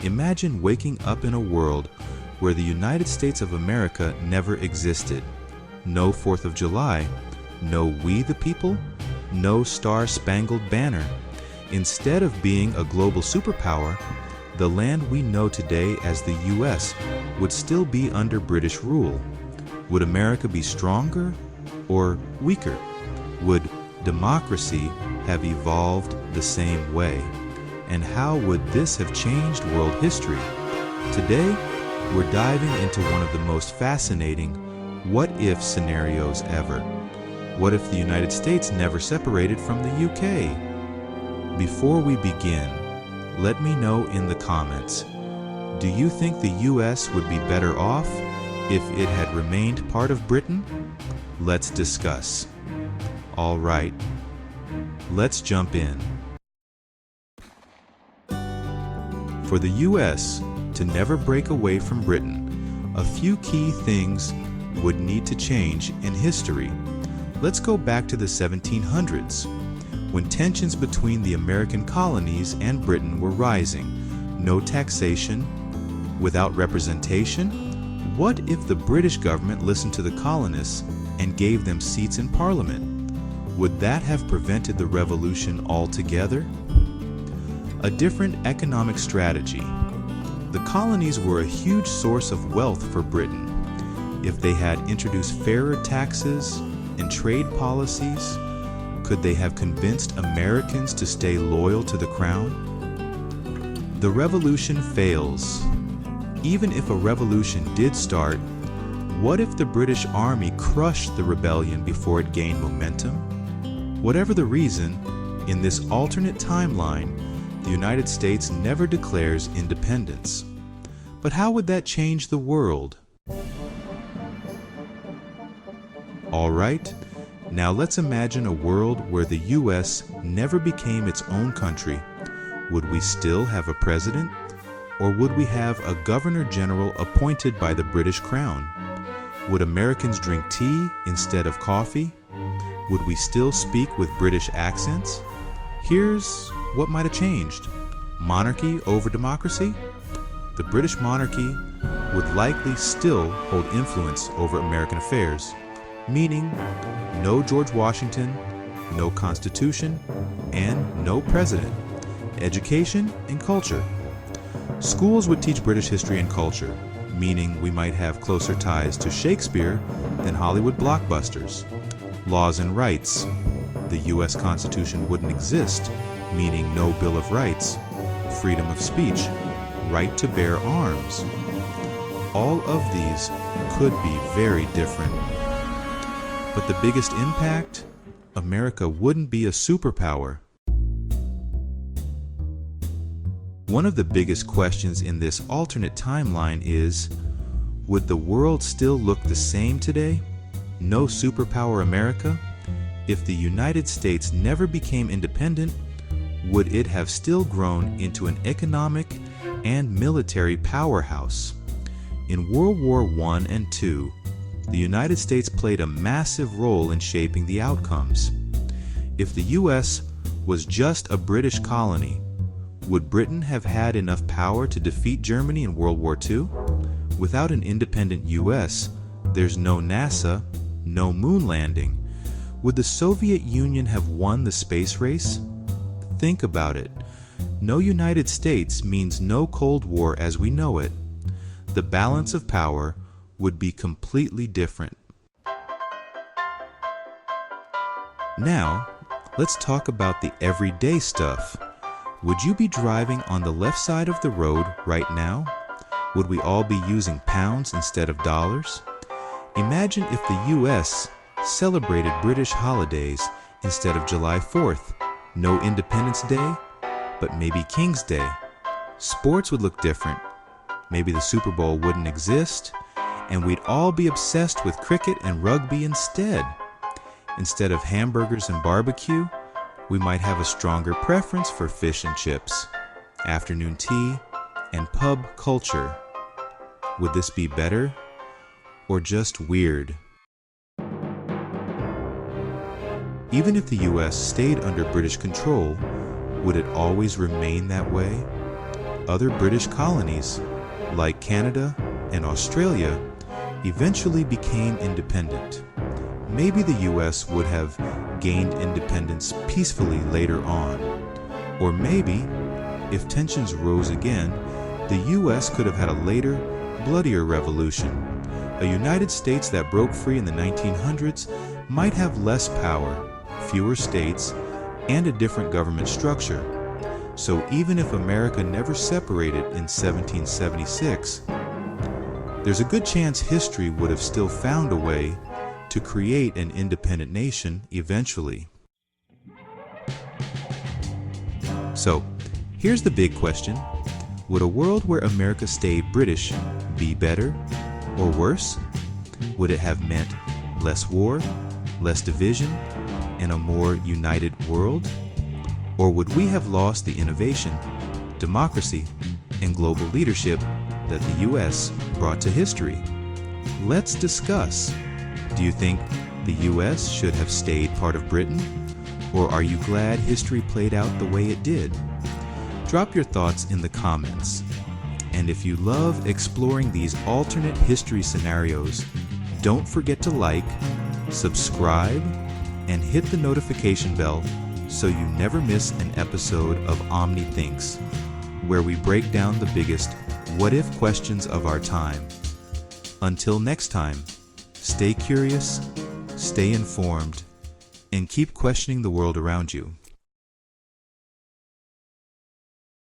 Imagine waking up in a world where the United States of America never existed. No 4th of July, no We the People, no Star-Spangled Banner. Instead of being a global superpower, the land we know today as the US would still be under British rule. Would America be stronger or weaker? Would democracy have evolved the same way? And how would this have changed world history? Today, we're diving into one of the most fascinating what-if scenarios ever. What if the United States never separated from the UK? Before we begin, let me know in the comments, do you think the US would be better off if it had remained part of Britain? Let's discuss. All right, let's jump in. For the US to never break away from Britain, a few key things would need to change in history. Let's go back to the 1700s, when tensions between the American colonies and Britain were rising. No taxation, without representation. What if the British government listened to the colonists and gave them seats in Parliament? Would that have prevented the revolution altogether? A different economic strategy. The colonies were a huge source of wealth for Britain. If they had introduced fairer taxes and trade policies, could they have convinced Americans to stay loyal to the crown? The revolution fails. Even if a revolution did start, what if the British Army crushed the rebellion before it gained momentum? Whatever the reason, in this alternate timeline, the United States never declares independence. But how would that change the world? All right, now let's imagine a world where the US never became its own country. Would we still have a president? Or would we have a governor-general appointed by the British Crown? Would Americans drink tea instead of coffee? Would we still speak with British accents? Here's what might have changed. Monarchy over democracy? The British monarchy would likely still hold influence over American affairs, meaning no George Washington, no Constitution, and no president. Education and culture. Schools would teach British history and culture, meaning we might have closer ties to Shakespeare than Hollywood blockbusters. Laws and rights. The US Constitution wouldn't exist, meaning no Bill of Rights, freedom of speech, right to bear arms. All of these could be very different. But the biggest impact? America wouldn't be a superpower. One of the biggest questions in this alternate timeline is, would the world still look the same today? No superpower America? If the United States never became independent, would it have still grown into an economic and military powerhouse? In World War I and II, the United States played a massive role in shaping the outcomes. If the US was just a British colony, would Britain have had enough power to defeat Germany in World War II? Without an independent US, there's no NASA, no moon landing. Would the Soviet Union have won the space race? Think about it. No United States means no Cold War as we know it. The balance of power would be completely different. Now, let's talk about the everyday stuff. Would you be driving on the left side of the road right now? Would we all be using pounds instead of dollars? Imagine if the US celebrated British holidays instead of July 4th. No Independence Day, but maybe King's Day. Sports would look different. Maybe the Super Bowl wouldn't exist, and we'd all be obsessed with cricket and rugby instead. Instead of hamburgers and barbecue, we might have a stronger preference for fish and chips, afternoon tea, and pub culture. Would this be better or just weird? Even if the US stayed under British control, would it always remain that way? other British colonies, like Canada and Australia, eventually became independent. Maybe the US would have gained independence peacefully later on. Or maybe, if tensions rose again, the US could have had a later, bloodier revolution. A United States that broke free in the 1900s might have less power, fewer states, and a different government structure. So even if America never separated in 1776, there's a good chance history would have still found a way to create an independent nation eventually. So, here's the big question. Would a world where America stayed British be better or worse? Would it have meant less war, less division, and a more united world? Or would we have lost the innovation, democracy, and global leadership that the US brought to history? Let's discuss. Do you think the US should have stayed part of Britain? Or are you glad history played out the way it did? Drop your thoughts in the comments. And if you love exploring these alternate history scenarios, don't forget to like, subscribe, and hit the notification bell so you never miss an episode of OmniThinx, where we break down the biggest what-if questions of our time. Until next time, stay curious, stay informed, and keep questioning the world around you.